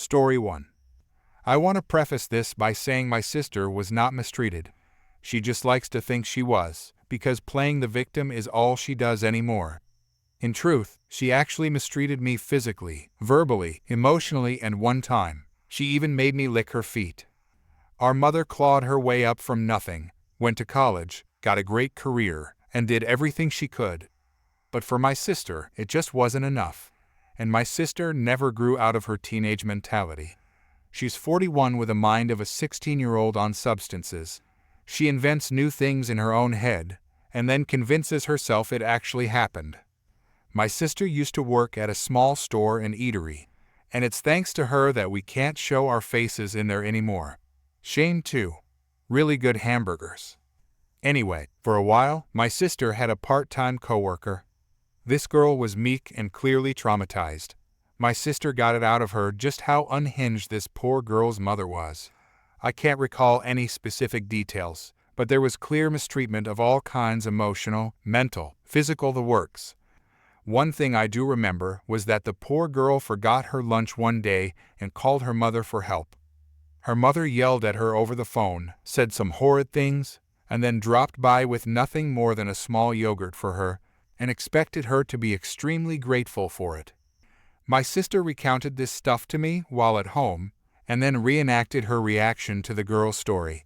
Story 1. I want to preface this by saying my sister was not mistreated. She just likes to think she was, because playing the victim is all she does anymore. In truth, she actually mistreated me physically, verbally, emotionally, and one time, she even made me lick her feet. Our mother clawed her way up from nothing, went to college, got a great career, and did everything she could. But for my sister, it just wasn't enough. And my sister never grew out of her teenage mentality. She's 41 with a mind of a 16-year-old on substances. She invents new things in her own head, and then convinces herself it actually happened. My sister used to work at a small store and eatery, and it's thanks to her that we can't show our faces in there anymore. Shame too. Really good hamburgers. Anyway, for a while, my sister had a part-time coworker. This girl was meek and clearly traumatized. My sister got it out of her just how unhinged this poor girl's mother was. I can't recall any specific details, but there was clear mistreatment of all kinds: emotional, mental, physical, the works. One thing I do remember was that the poor girl forgot her lunch one day and called her mother for help. Her mother yelled at her over the phone, said some horrid things, and then dropped by with nothing more than a small yogurt for her, and expected her to be extremely grateful for it. My sister recounted this stuff to me while at home, and then reenacted her reaction to the girl's story.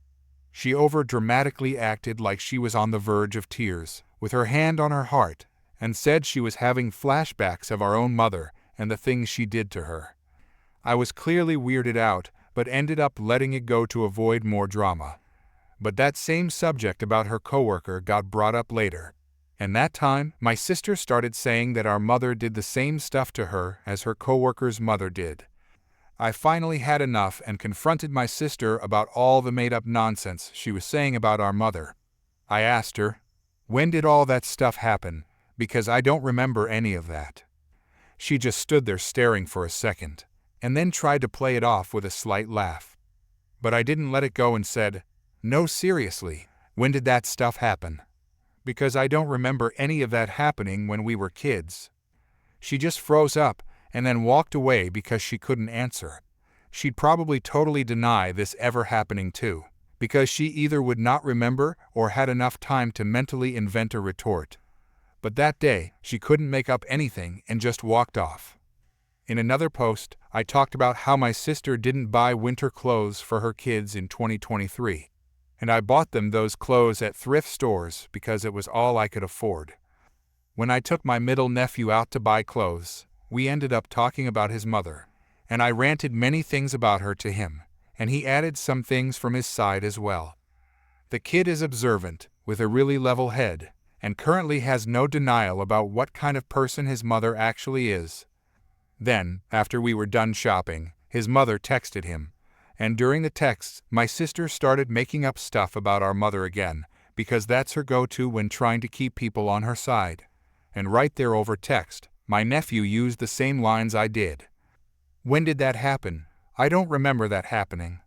She over-dramatically acted like she was on the verge of tears, with her hand on her heart, and said she was having flashbacks of our own mother and the things she did to her. I was clearly weirded out, but ended up letting it go to avoid more drama. But that same subject about her coworker got brought up later. And that time, my sister started saying that our mother did the same stuff to her as her coworker's mother did. I finally had enough and confronted my sister about all the made-up nonsense she was saying about our mother. I asked her, "When did all that stuff happen? Because I don't remember any of that." She just stood there staring for a second, and then tried to play it off with a slight laugh. But I didn't let it go and said, "No, seriously, when did that stuff happen? Because I don't remember any of that happening when we were kids." She just froze up and then walked away because she couldn't answer. She'd probably totally deny this ever happening too, because she either would not remember or had enough time to mentally invent a retort. But that day, she couldn't make up anything and just walked off. In another post, I talked about how my sister didn't buy winter clothes for her kids in 2023. And I bought them those clothes at thrift stores because it was all I could afford. When I took my middle nephew out to buy clothes, we ended up talking about his mother, and I ranted many things about her to him, and he added some things from his side as well. The kid is observant, with a really level head, and currently has no denial about what kind of person his mother actually is. Then, after we were done shopping, his mother texted him. And during the texts, my sister started making up stuff about our mother again, because that's her go-to when trying to keep people on her side. And right there over text, my nephew used the same lines I did. "When did that happen? I don't remember that happening."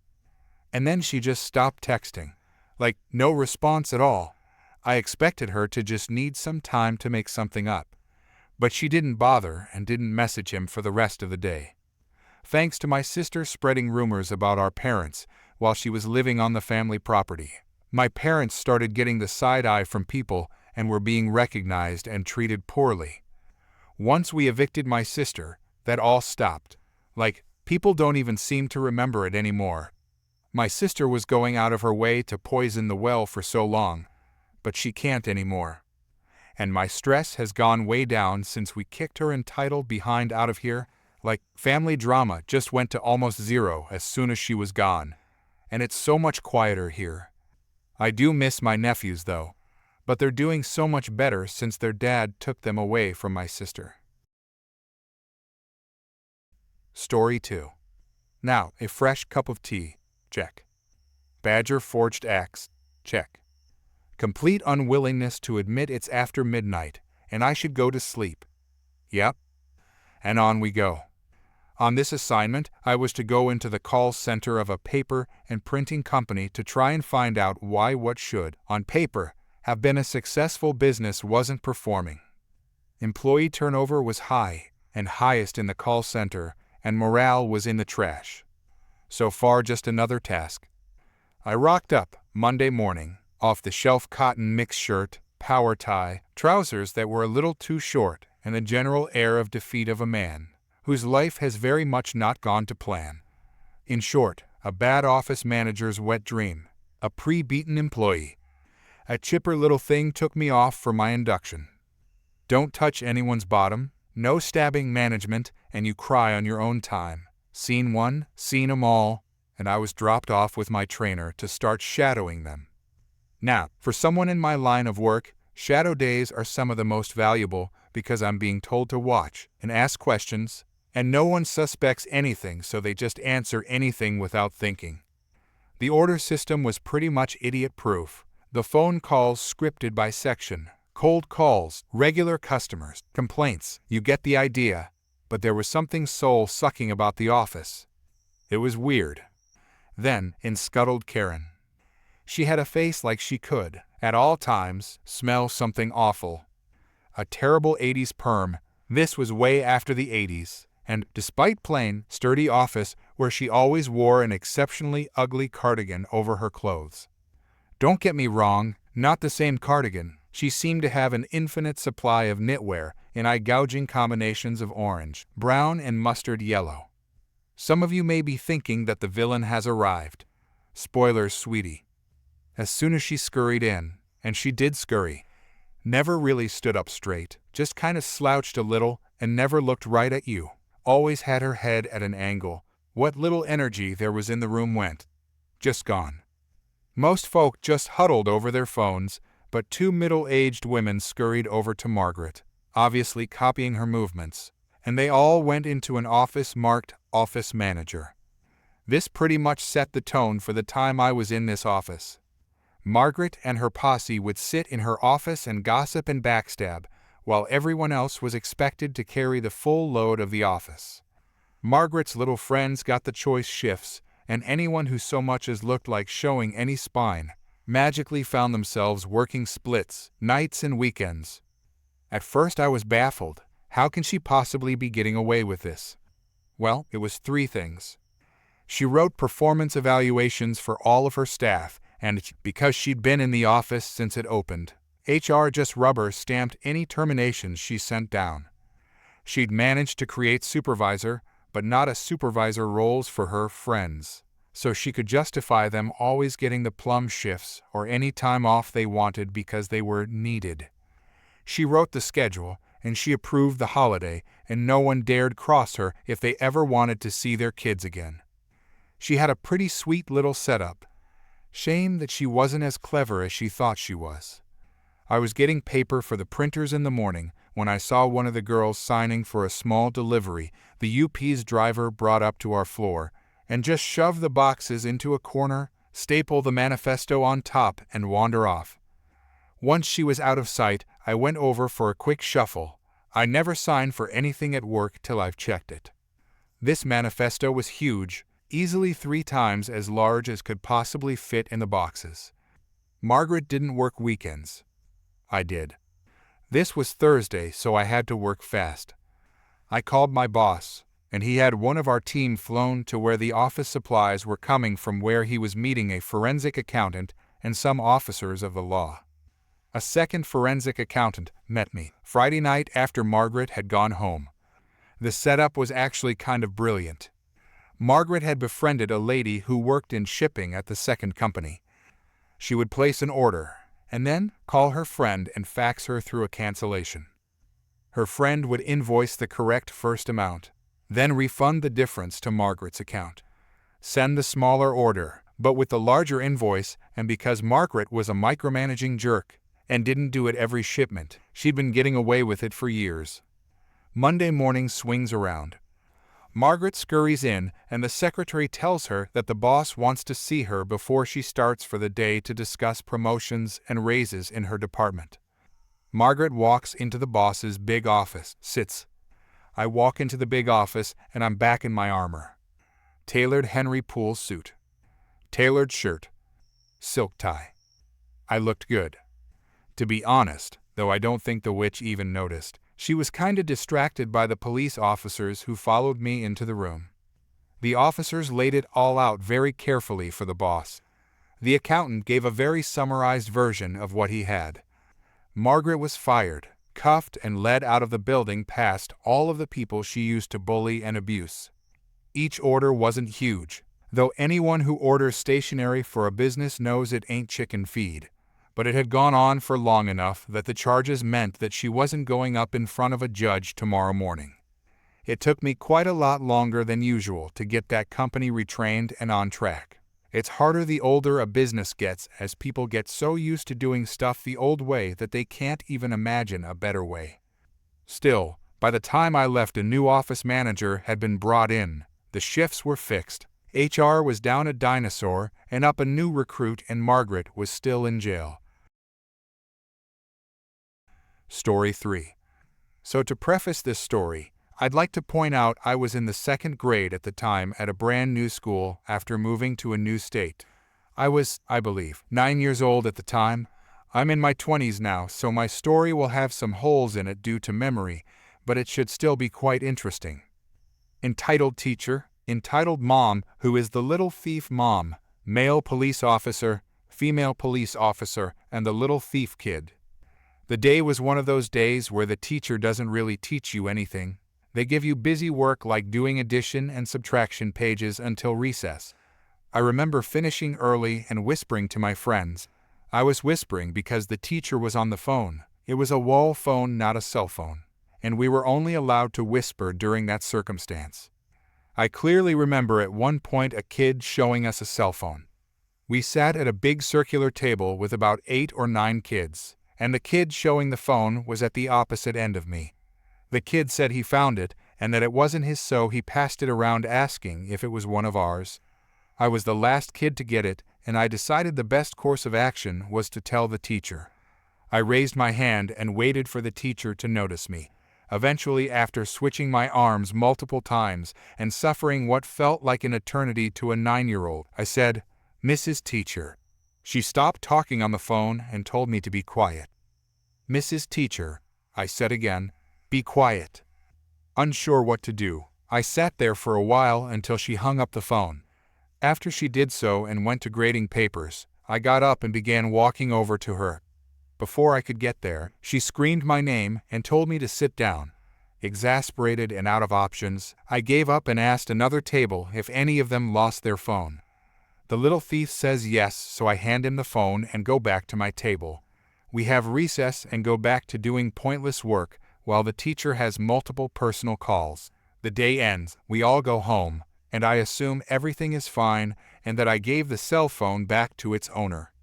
And then she just stopped texting. Like, no response at all. I expected her to just need some time to make something up. But she didn't bother and didn't message him for the rest of the day. Thanks to my sister spreading rumors about our parents while she was living on the family property, my parents started getting the side eye from people and were being recognized and treated poorly. Once we evicted my sister, that all stopped. Like, people don't even seem to remember it anymore. My sister was going out of her way to poison the well for so long, but she can't anymore. And my stress has gone way down since we kicked her entitled behind out of here. Like, family drama just went to almost zero as soon as she was gone. And it's so much quieter here. I do miss my nephews though, but they're doing so much better since their dad took them away from my sister. Story 2. Now, a fresh cup of tea. Check. Badger forged axe. Check. Complete unwillingness to admit it's after midnight, and I should go to sleep. Yep. And on we go. On this assignment, I was to go into the call center of a paper and printing company to try and find out why what should, on paper, have been a successful business wasn't performing. Employee turnover was high, and highest in the call center, and morale was in the trash. So far, just another task. I rocked up Monday morning, off-the-shelf cotton mix shirt, power tie, trousers that were a little too short, and the general air of defeat of a man whose life has very much not gone to plan. In short, a bad office manager's wet dream, a pre-beaten employee. A chipper little thing took me off for my induction. Don't touch anyone's bottom, no stabbing management, and you cry on your own time. Scene 1, seen 'em all, and I was dropped off with my trainer to start shadowing them. Now, for someone in my line of work, shadow days are some of the most valuable because I'm being told to watch and ask questions, and no one suspects anything, so they just answer anything without thinking. The order system was pretty much idiot-proof. The phone calls scripted by section, cold calls, regular customers, complaints, you get the idea. But there was something soul-sucking about the office. It was weird. Then, in scuttled Karen. She had a face like she could, at all times, smell something awful. A terrible 80s perm. This was way after the 80s. And, despite plain, sturdy office where she always wore an exceptionally ugly cardigan over her clothes. Don't get me wrong, not the same cardigan. She seemed to have an infinite supply of knitwear in eye-gouging combinations of orange, brown, and mustard yellow. Some of you may be thinking that the villain has arrived. Spoilers, sweetie. As soon as she scurried in, and she did scurry, never really stood up straight, just kind of slouched a little and never looked right at you. Always had her head at an angle. What little energy there was in the room went. Just gone. Most folk just huddled over their phones, but two middle-aged women scurried over to Margaret, obviously copying her movements, and they all went into an office marked Office Manager. This pretty much set the tone for the time I was in this office. Margaret and her posse would sit in her office and gossip and backstab, while everyone else was expected to carry the full load of the office. Margaret's little friends got the choice shifts, and anyone who so much as looked like showing any spine magically found themselves working splits, nights and weekends. At first I was baffled. How can she possibly be getting away with this? Well, it was three things. She wrote performance evaluations for all of her staff, and because she'd been in the office since it opened, HR just rubber-stamped any terminations she sent down. She'd managed to create supervisor, but not a supervisor roles for her friends, so she could justify them always getting the plum shifts or any time off they wanted because they were needed. She wrote the schedule, and she approved the holiday, and no one dared cross her if they ever wanted to see their kids again. She had a pretty sweet little setup. Shame that she wasn't as clever as she thought she was. I was getting paper for the printers in the morning when I saw one of the girls signing for a small delivery the UP's driver brought up to our floor, and just shove the boxes into a corner, staple the manifesto on top, and wander off. Once she was out of sight, I went over for a quick shuffle. I never sign for anything at work till I've checked it. This manifesto was huge, easily 3 times as large as could possibly fit in the boxes. Margaret didn't work weekends. I did. This was Thursday, so I had to work fast. I called my boss, and he had one of our team flown to where the office supplies were coming from, where he was meeting a forensic accountant and some officers of the law. A second forensic accountant met me Friday night after Margaret had gone home. The setup was actually kind of brilliant. Margaret had befriended a lady who worked in shipping at the second company. She would place an order, and then call her friend and fax her through a cancellation. Her friend would invoice the correct first amount, then refund the difference to Margaret's account. Send the smaller order, but with the larger invoice, and because Margaret was a micromanaging jerk and didn't do it every shipment, she'd been getting away with it for years. Monday morning swings around. Margaret scurries in, and the secretary tells her that the boss wants to see her before she starts for the day to discuss promotions and raises in her department. Margaret walks into the boss's big office, sits. I walk into the big office, and I'm back in my armor. Tailored Henry Poole suit. Tailored shirt. Silk tie. I looked good. To be honest, though I don't think the witch even noticed, She was kinda distracted by the police officers who followed me into the room. The officers laid it all out very carefully for the boss. The accountant gave a very summarized version of what he had. Margaret was fired, cuffed, and led out of the building past all of the people she used to bully and abuse. Each order wasn't huge, though anyone who orders stationery for a business knows it ain't chicken feed. But it had gone on for long enough that the charges meant that she wasn't going up in front of a judge tomorrow morning. It took me quite a lot longer than usual to get that company retrained and on track. It's harder the older a business gets, as people get so used to doing stuff the old way that they can't even imagine a better way. Still, by the time I left, a new office manager had been brought in, the shifts were fixed, HR was down a dinosaur and up a new recruit, and Margaret was still in jail. Story 3. So to preface this story, I'd like to point out I was in the 2nd grade at the time at a brand new school after moving to a new state. I was, I believe, 9 years old at the time. I'm in my 20s now, so my story will have some holes in it due to memory, but it should still be quite interesting. Entitled teacher, entitled mom, who is the little thief mom, male police officer, female police officer, and the little thief kid. The day was one of those days where the teacher doesn't really teach you anything. They give you busy work like doing addition and subtraction pages until recess. I remember finishing early and whispering to my friends. I was whispering because the teacher was on the phone. It was a wall phone, not a cell phone, and we were only allowed to whisper during that circumstance. I clearly remember at one point a kid showing us a cell phone. We sat at a big circular table with about 8 or 9 kids, and the kid showing the phone was at the opposite end of me. The kid said he found it and that it wasn't his, so he passed it around asking if it was one of ours. I was the last kid to get it, and I decided the best course of action was to tell the teacher. I raised my hand and waited for the teacher to notice me. Eventually, after switching my arms multiple times and suffering what felt like an eternity to a 9-year-old, I said, "Mrs. Teacher." She stopped talking on the phone and told me to be quiet. "Mrs. Teacher," I said again, "be quiet." Unsure what to do, I sat there for a while until she hung up the phone. After she did so and went to grading papers, I got up and began walking over to her. Before I could get there, she screamed my name and told me to sit down. Exasperated and out of options, I gave up and asked another table if any of them lost their phone. The little thief says yes, so I hand him the phone and go back to my table. We have recess and go back to doing pointless work while the teacher has multiple personal calls. The day ends, we all go home, and I assume everything is fine and that I gave the cell phone back to its owner.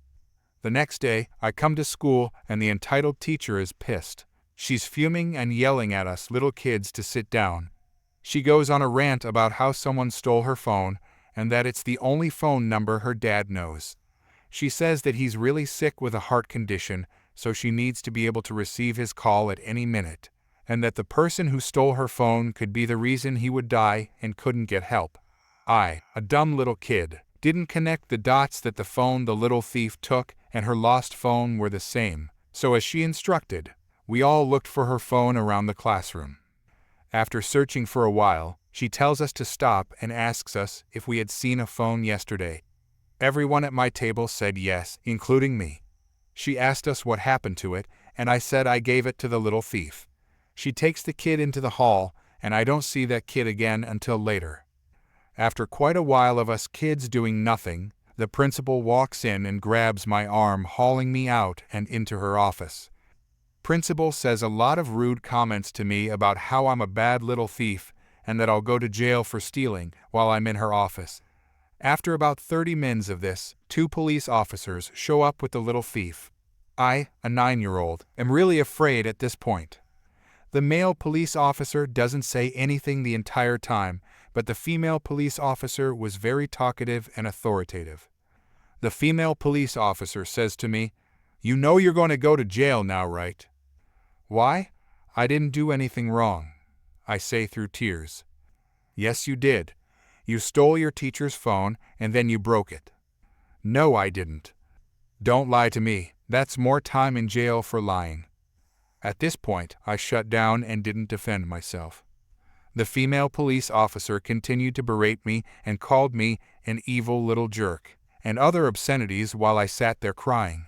The next day, I come to school and the entitled teacher is pissed. She's fuming and yelling at us little kids to sit down. She goes on a rant about how someone stole her phone and that it's the only phone number her dad knows. She says that he's really sick with a heart condition, so she needs to be able to receive his call at any minute, and that the person who stole her phone could be the reason he would die and couldn't get help. I, a dumb little kid, didn't connect the dots that the phone the little thief took and her lost phone were the same, so as she instructed, we all looked for her phone around the classroom. After searching for a while, she tells us to stop and asks us if we had seen a phone yesterday. Everyone at my table said yes, including me. She asked us what happened to it, and I said I gave it to the little thief. She takes the kid into the hall, and I don't see that kid again until later. After quite a while of us kids doing nothing, the principal walks in and grabs my arm, hauling me out and into her office. Principal says a lot of rude comments to me about how I'm a bad little thief and that I'll go to jail for stealing while I'm in her office. After about 30 minutes of this, 2 police officers show up with the little thief. I, a 9-year-old, am really afraid at this point. The male police officer doesn't say anything the entire time, but the female police officer was very talkative and authoritative. The female police officer says to me, "You know you're going to go to jail now, right?" "Why? I didn't do anything wrong," I say through tears. "Yes, you did. You stole your teacher's phone and then you broke it." "No, I didn't." "Don't lie to me. That's more time in jail for lying." At this point, I shut down and didn't defend myself. The female police officer continued to berate me and called me an evil little jerk, and other obscenities while I sat there crying.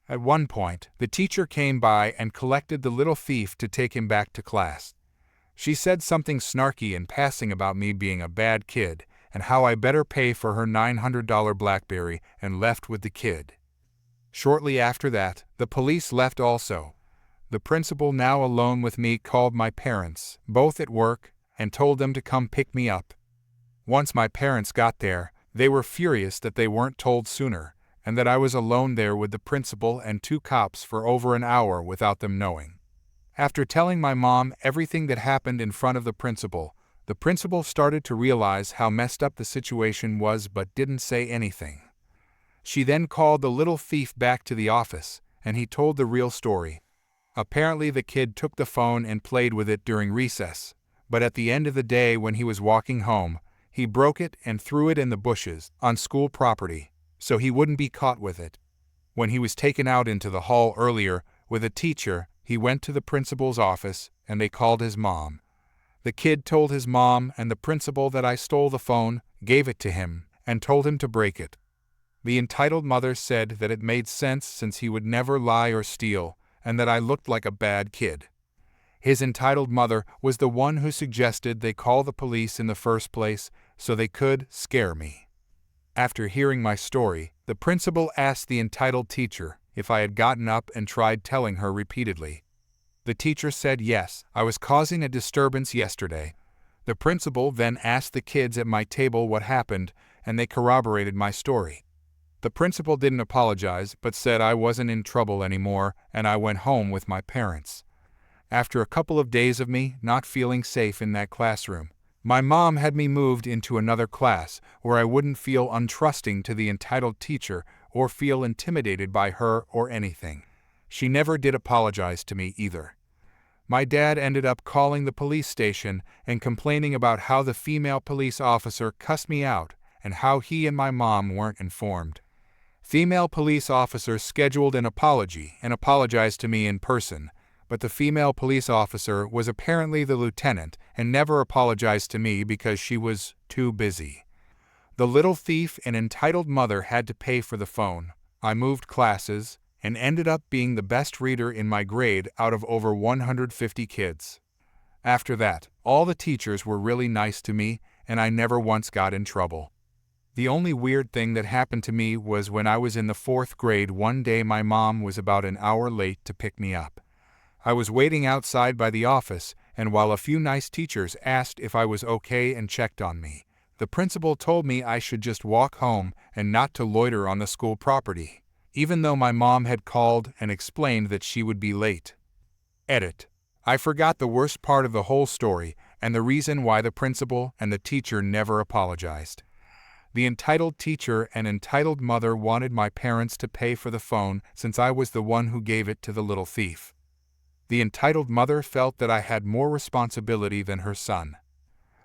At one point, the teacher came by and collected the little thief to take him back to class. She said something snarky in passing about me being a bad kid and how I better pay for her $900 BlackBerry, and left with the kid. Shortly after that, the police left also. The principal, now alone with me, called my parents, both at work, and told them to come pick me up. Once my parents got there, they were furious that they weren't told sooner, and that I was alone there with the principal and 2 cops for over an hour without them knowing. After telling my mom everything that happened in front of the principal started to realize how messed up the situation was but didn't say anything. She then called the little thief back to the office, and he told the real story. Apparently the kid took the phone and played with it during recess, but at the end of the day when he was walking home, he broke it and threw it in the bushes on school property, so he wouldn't be caught with it. When he was taken out into the hall earlier with a teacher, he went to the principal's office and they called his mom. The kid told his mom and the principal that I stole the phone, gave it to him, and told him to break it. The entitled mother said that it made sense since he would never lie or steal, and that I looked like a bad kid. His entitled mother was the one who suggested they call the police in the first place so they could scare me. After hearing my story, the principal asked the entitled teacher if I had gotten up and tried telling her repeatedly. The teacher said yes, I was causing a disturbance yesterday. The principal then asked the kids at my table what happened, and they corroborated my story. The principal didn't apologize but said I wasn't in trouble anymore and I went home with my parents. After a couple of days of me not feeling safe in that classroom, my mom had me moved into another class where I wouldn't feel untrusting to the entitled teacher or feel intimidated by her or anything. She never did apologize to me either. My dad ended up calling the police station and complaining about how the female police officer cussed me out and how he and my mom weren't informed. Female police officer scheduled an apology and apologized to me in person, but the female police officer was apparently the lieutenant and never apologized to me because she was too busy. The little thief and entitled mother had to pay for the phone. I moved classes and ended up being the best reader in my grade out of over 150 kids. After that, all the teachers were really nice to me and I never once got in trouble. The only weird thing that happened to me was when I was in the 4th grade. One day my mom was about an hour late to pick me up. I was waiting outside by the office, and while a few nice teachers asked if I was okay and checked on me, the principal told me I should just walk home and not to loiter on the school property, even though my mom had called and explained that she would be late. Edit. I forgot the worst part of the whole story and the reason why the principal and the teacher never apologized. The entitled teacher and entitled mother wanted my parents to pay for the phone since I was the one who gave it to the little thief. The entitled mother felt that I had more responsibility than her son.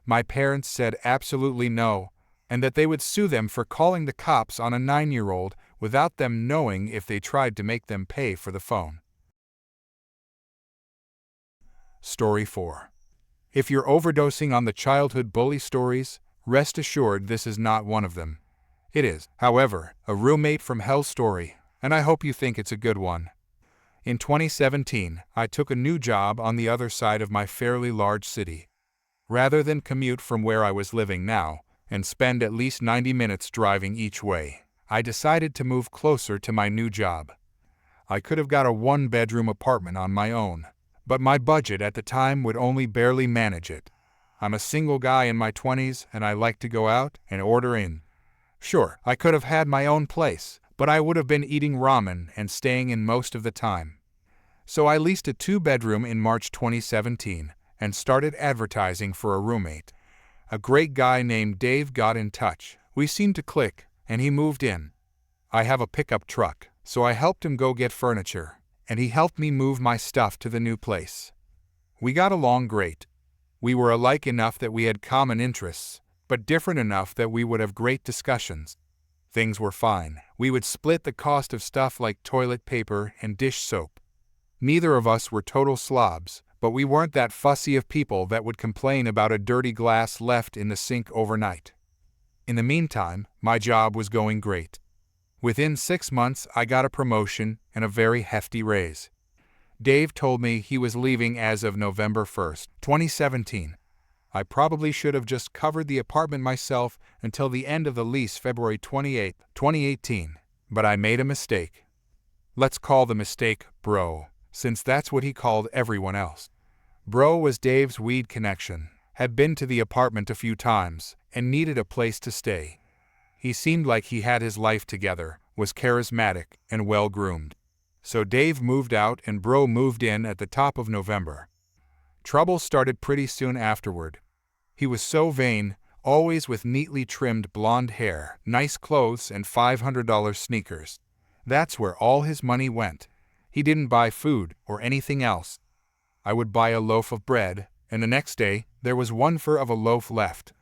My parents said absolutely no, and that they would sue them for calling the cops on a 9-year-old without them knowing if they tried to make them pay for the phone. Story 4. If you're overdosing on the childhood bully stories, rest assured this is not one of them. It is, however, a roommate from hell story, and I hope you think it's a good one. In 2017, I took a new job on the other side of my fairly large city. Rather than commute from where I was living now, and spend at least 90 minutes driving each way, I decided to move closer to my new job. I could have got a 1-bedroom apartment on my own, but my budget at the time would only barely manage it. I'm a single guy in my 20s and I like to go out and order in. Sure, I could have had my own place, but I would have been eating ramen and staying in most of the time. So I leased a 2-bedroom in March 2017 and started advertising for a roommate. A great guy named Dave got in touch. We seemed to click, and he moved in. I have a pickup truck, so I helped him go get furniture, and he helped me move my stuff to the new place. We got along great. We were alike enough that we had common interests, but different enough that we would have great discussions. Things were fine. We would split the cost of stuff like toilet paper and dish soap. Neither of us were total slobs, but we weren't that fussy of people that would complain about a dirty glass left in the sink overnight. In the meantime, my job was going great. Within 6 months, I got a promotion and a very hefty raise. Dave told me he was leaving as of November 1st, 2017. I probably should have just covered the apartment myself until the end of the lease February 28, 2018, but I made a mistake. Let's call the mistake Bro, since that's what he called everyone else. Bro was Dave's weed connection, had been to the apartment a few times, and needed a place to stay. He seemed like he had his life together, was charismatic, and well-groomed. So Dave moved out and Bro moved in at the top of November. Trouble started pretty soon afterward. He was so vain, always with neatly trimmed blonde hair, nice clothes, and $500 sneakers. That's where all his money went. He didn't buy food or anything else. I would buy a loaf of bread, and the next day there was 1/4 of a loaf left.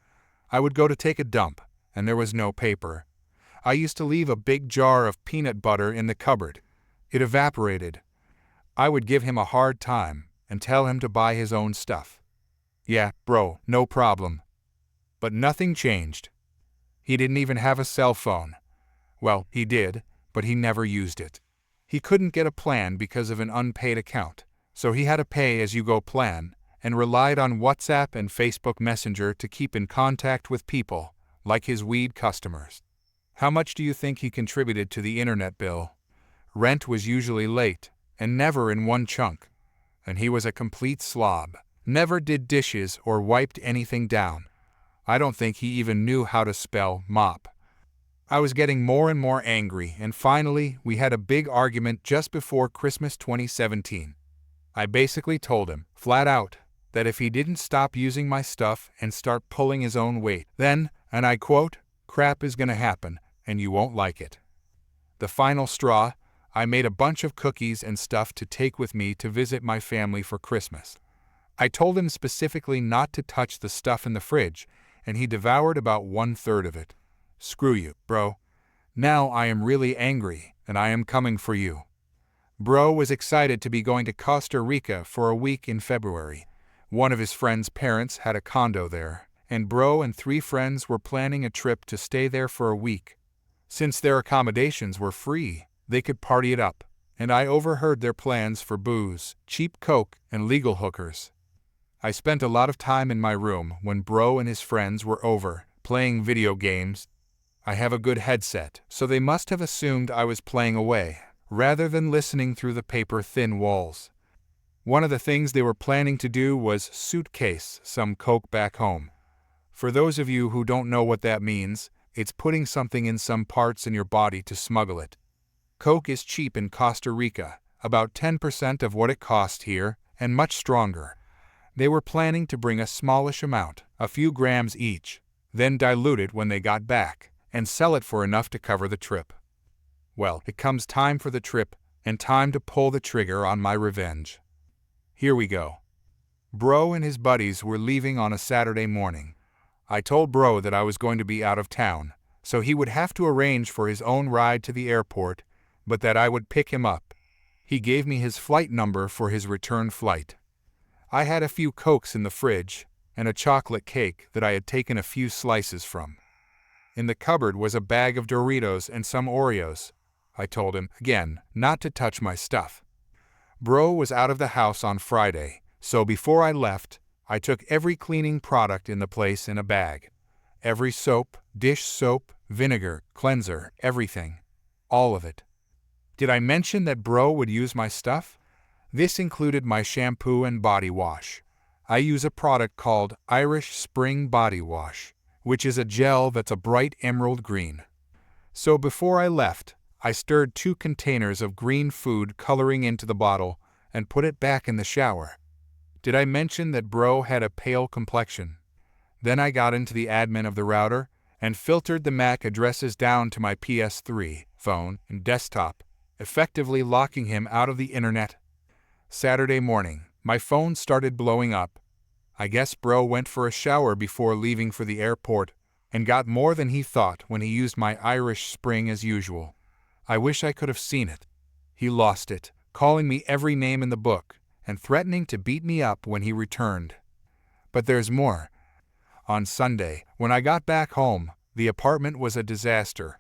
I would go to take a dump, and there was no paper. I used to leave a big jar of peanut butter in the cupboard. It evaporated. I would give him a hard time and tell him to buy his own stuff. Yeah, bro, no problem. But nothing changed. He didn't even have a cell phone. Well, he did, but he never used it. He couldn't get a plan because of an unpaid account, so he had a pay-as-you-go plan and relied on WhatsApp and Facebook Messenger to keep in contact with people, like his weed customers. How much do you think he contributed to the internet bill? Rent was usually late, and never in one chunk. And he was a complete slob, never did dishes or wiped anything down. I don't think he even knew how to spell mop. I was getting more and more angry, and finally we had a big argument just before Christmas 2017. I basically told him, flat out, that if he didn't stop using my stuff and start pulling his own weight, then, and I quote, crap is gonna happen, and you won't like it. The final straw, I made a bunch of cookies and stuff to take with me to visit my family for Christmas. I told him specifically not to touch the stuff in the fridge, and he devoured about 1/3 of it. Screw you, bro. Now I am really angry, and I am coming for you. Bro was excited to be going to Costa Rica for a week in February. One of his friend's parents had a condo there, and Bro and 3 friends were planning a trip to stay there for a week. Since their accommodations were free, they could party it up, and I overheard their plans for booze, cheap coke, and legal hookers. I spent a lot of time in my room when Bro and his friends were over, playing video games. I have a good headset, so they must have assumed I was playing away, rather than listening through the paper-thin walls. One of the things they were planning to do was suitcase some coke back home. For those of you who don't know what that means, it's putting something in some parts in your body to smuggle it. Coke is cheap in Costa Rica, about 10% of what it costs here, and much stronger. They were planning to bring a smallish amount, a few grams each, then dilute it when they got back, and sell it for enough to cover the trip. Well, it comes time for the trip, and time to pull the trigger on my revenge. Here we go. Bro and his buddies were leaving on a Saturday morning. I told Bro that I was going to be out of town, so he would have to arrange for his own ride to the airport, but that I would pick him up. He gave me his flight number for his return flight. I had a few Cokes in the fridge, and a chocolate cake that I had taken a few slices from. In the cupboard was a bag of Doritos and some Oreos. I told him, again, not to touch my stuff. Bro was out of the house on Friday, so before I left, I took every cleaning product in the place in a bag. Every soap, dish soap, vinegar, cleanser, everything. All of it. Did I mention that Bro would use my stuff? This included my shampoo and body wash. I use a product called Irish Spring Body Wash, which is a gel that's a bright emerald green. So before I left, I stirred 2 containers of green food coloring into the bottle and put it back in the shower. Did I mention that Bro had a pale complexion? Then I got into the admin of the router and filtered the MAC addresses down to my PS3, phone, and desktop, effectively locking him out of the internet. Saturday morning, my phone started blowing up. I guess Bro went for a shower before leaving for the airport and got more than he thought when he used my Irish Spring as usual. I wish I could have seen it. He lost it, calling me every name in the book, and threatening to beat me up when he returned. But there's more. On Sunday, when I got back home, the apartment was a disaster.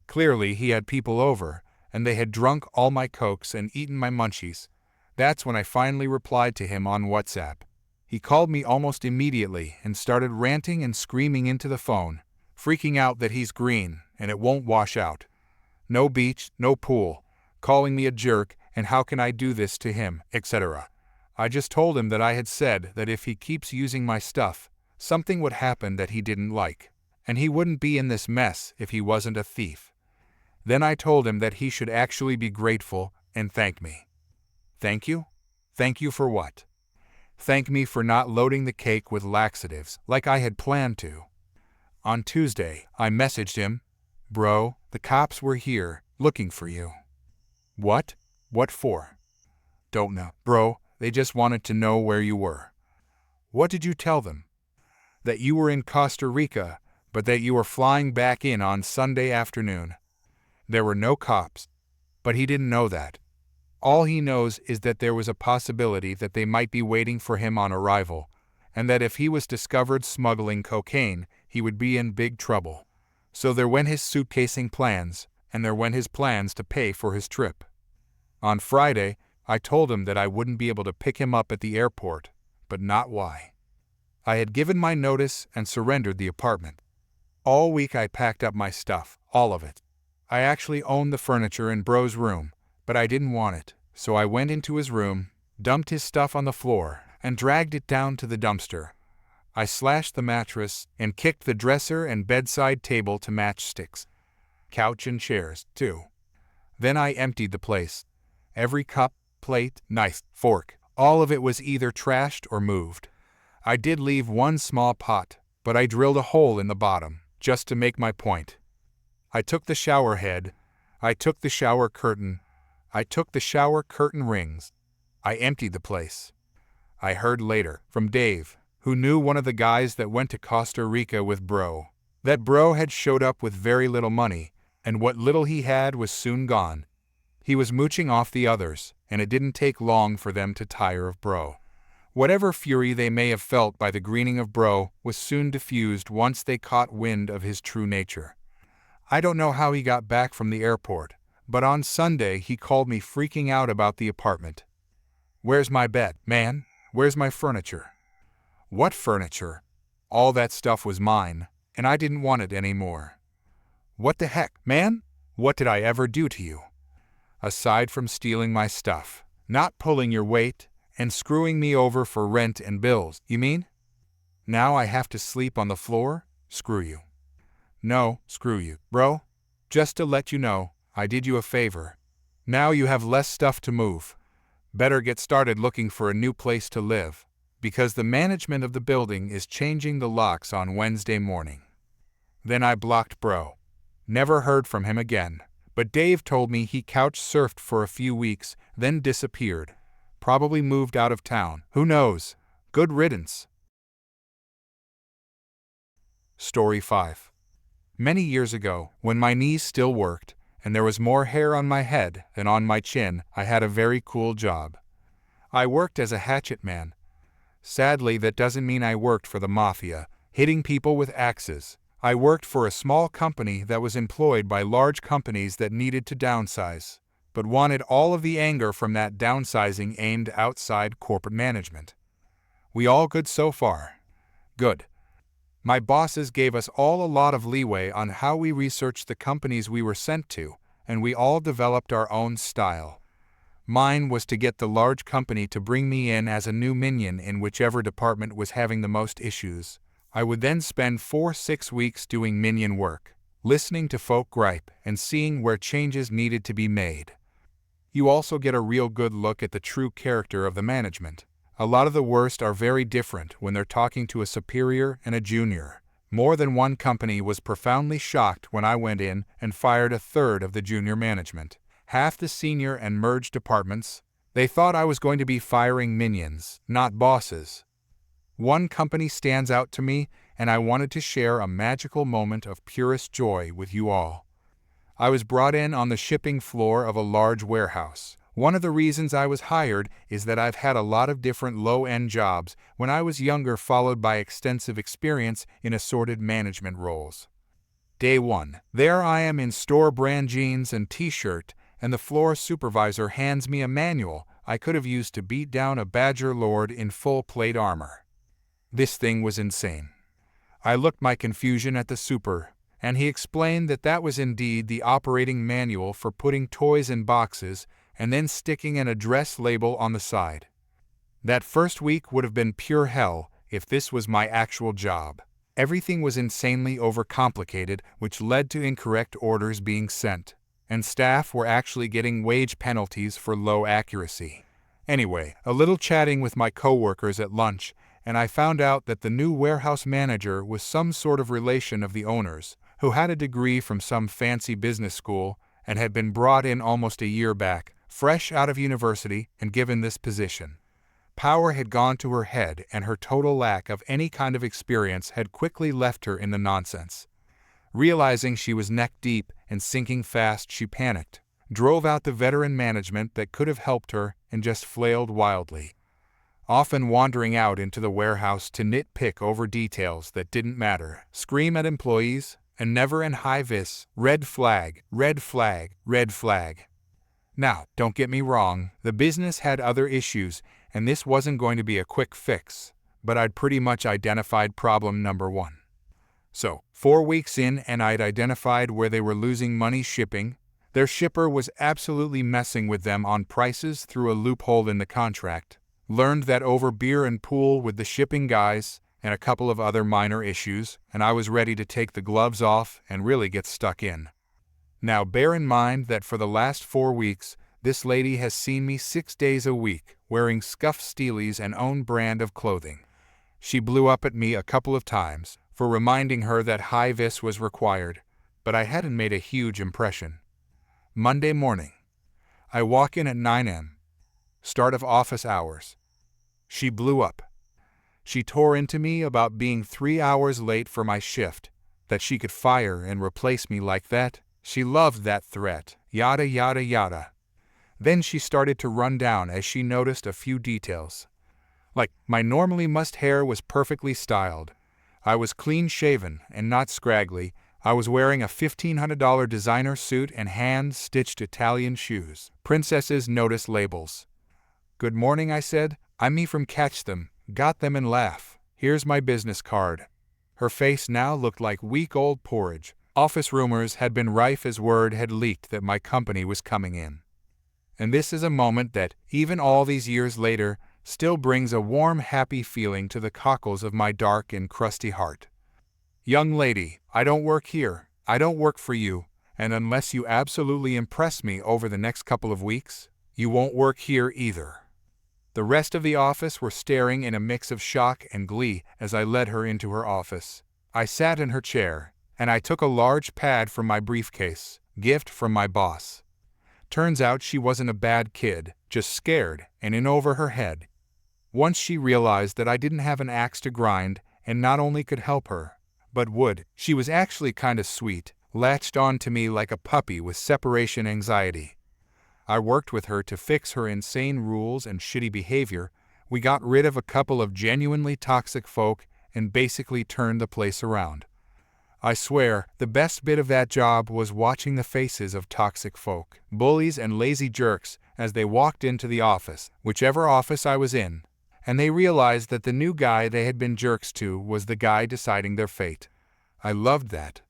Clearly, he had people over, and they had drunk all my Cokes and eaten my munchies. That's when I finally replied to him on WhatsApp. He called me almost immediately and started ranting and screaming into the phone, freaking out that he's green and it won't wash out. No beach, no pool, calling me a jerk and how can I do this to him, etc. I just told him that I had said that if he keeps using my stuff, something would happen that he didn't like, and he wouldn't be in this mess if he wasn't a thief. Then I told him that he should actually be grateful and thank me. Thank you? Thank you for what? Thank me for not loading the cake with laxatives like I had planned to. On Tuesday, I messaged him, "Bro, the cops were here, looking for you." What? What for? Don't know. Bro, they just wanted to know where you were. What did you tell them? That you were in Costa Rica, but that you were flying back in on Sunday afternoon. There were no cops, but he didn't know that. All he knows is that there was a possibility that they might be waiting for him on arrival, and that if he was discovered smuggling cocaine, he would be in big trouble. So there went his suitcasing plans, and there went his plans to pay for his trip. On Friday, I told him that I wouldn't be able to pick him up at the airport, but not why. I had given my notice and surrendered the apartment. All week I packed up my stuff, all of it. I actually owned the furniture in Bro's room, but I didn't want it, so I went into his room, dumped his stuff on the floor, and dragged it down to the dumpster. I slashed the mattress and kicked the dresser and bedside table to matchsticks. Couch and chairs, too. Then I emptied the place. Every cup, plate, knife, fork, all of it was either trashed or moved. I did leave one small pot, but I drilled a hole in the bottom, just to make my point. I took the shower head. I took the shower curtain. I took the shower curtain rings. I emptied the place. I heard later from Dave, who knew one of the guys that went to Costa Rica with Bro, that Bro had showed up with very little money, and what little he had was soon gone. He was mooching off the others, and it didn't take long for them to tire of Bro. Whatever fury they may have felt by the greening of Bro was soon diffused once they caught wind of his true nature. I don't know how he got back from the airport, but on Sunday he called me freaking out about the apartment. "Where's my bed, man? Where's my furniture?" What furniture? All that stuff was mine, and I didn't want it anymore. What the heck, man? What did I ever do to you? Aside from stealing my stuff, not pulling your weight, and screwing me over for rent and bills, you mean? Now I have to sleep on the floor? Screw you. No, screw you, bro. Just to let you know, I did you a favor. Now you have less stuff to move. Better get started looking for a new place to live, because the management of the building is changing the locks on Wednesday morning. Then I blocked Bro. Never heard from him again, but Dave told me he couch surfed for a few weeks, then disappeared. Probably moved out of town. Who knows? Good riddance. Story 5. Many years ago, when my knees still worked, and there was more hair on my head than on my chin, I had a very cool job. I worked as a hatchet man. Sadly, that doesn't mean I worked for the mafia, hitting people with axes. I worked for a small company that was employed by large companies that needed to downsize, but wanted all of the anger from that downsizing aimed outside corporate management. We all good so far? Good. My bosses gave us all a lot of leeway on how we researched the companies we were sent to, and we all developed our own style. Mine was to get the large company to bring me in as a new minion in whichever department was having the most issues. I would then spend 4-6 weeks doing minion work, listening to folk gripe and seeing where changes needed to be made. You also get a real good look at the true character of the management. A lot of the worst are very different when they're talking to a superior and a junior. More than one company was profoundly shocked when I went in and fired a third of the junior management, half the senior and merged departments. They thought I was going to be firing minions, not bosses. One company stands out to me, and I wanted to share a magical moment of purest joy with you all. I was brought in on the shipping floor of a large warehouse, One of the reasons I was hired is that I've had a lot of different low-end jobs when I was younger, followed by extensive experience in assorted management roles. Day 1. There I am in store brand jeans and t-shirt, and the floor supervisor hands me a manual I could have used to beat down a badger lord in full plate armor. This thing was insane. I looked my confusion at the super, and he explained that that was indeed the operating manual for putting toys in boxes and then sticking an address label on the side. That first week would have been pure hell if this was my actual job. Everything was insanely overcomplicated, which led to incorrect orders being sent, and staff were actually getting wage penalties for low accuracy. Anyway, a little chatting with my coworkers at lunch, and I found out that the new warehouse manager was some sort of relation of the owner's, who had a degree from some fancy business school and had been brought in almost a year back, fresh out of university, and given this position. Power had gone to her head, and her total lack of any kind of experience had quickly left her in the nonsense. Realizing she was neck-deep and sinking fast, she panicked, drove out the veteran management that could have helped her, and just flailed wildly, often wandering out into the warehouse to nitpick over details that didn't matter, scream at employees, and never and high-vis, red flag, red flag, red flag. Now, don't get me wrong, the business had other issues, and this wasn't going to be a quick fix, but I'd pretty much identified problem number 1. So, 4 weeks in, and I'd identified where they were losing money shipping. Their shipper was absolutely messing with them on prices through a loophole in the contract. Learned that over beer and pool with the shipping guys, and a couple of other minor issues, and I was ready to take the gloves off and really get stuck in. Now bear in mind that for the last 4 weeks, this lady has seen me 6 days a week, wearing scuffed steelies and own brand of clothing. She blew up at me a couple of times for reminding her that high-vis was required, but I hadn't made a huge impression. Monday morning. I walk in at 9 a.m. Start of office hours. She blew up. She tore into me about being 3 hours late for my shift, that she could fire and replace me like that. She loved that threat, yada yada yada. Then she started to run down as she noticed a few details. Like, my normally mussed hair was perfectly styled. I was clean-shaven and not scraggly. I was wearing a $1,500 designer suit and hand-stitched Italian shoes. Princesses notice labels. "Good morning," I said. "I'm me from Catch Them. Got them and laugh. Here's my business card." Her face now looked like week-old porridge. Office rumors had been rife as word had leaked that my company was coming in. And this is a moment that, even all these years later, still brings a warm, happy feeling to the cockles of my dark and crusty heart. "Young lady, I don't work here. I don't work for you, and unless you absolutely impress me over the next couple of weeks, you won't work here either." The rest of the office were staring in a mix of shock and glee as I led her into her office. I sat in her chair, and I took a large pad from my briefcase, gift from my boss. Turns out she wasn't a bad kid, just scared and in over her head. Once she realized that I didn't have an axe to grind and not only could help her, but would, she was actually kind of sweet, latched on to me like a puppy with separation anxiety. I worked with her to fix her insane rules and shitty behavior. We got rid of a couple of genuinely toxic folk and basically turned the place around. I swear, the best bit of that job was watching the faces of toxic folk, bullies and lazy jerks, as they walked into the office, whichever office I was in, and they realized that the new guy they had been jerks to was the guy deciding their fate. I loved that.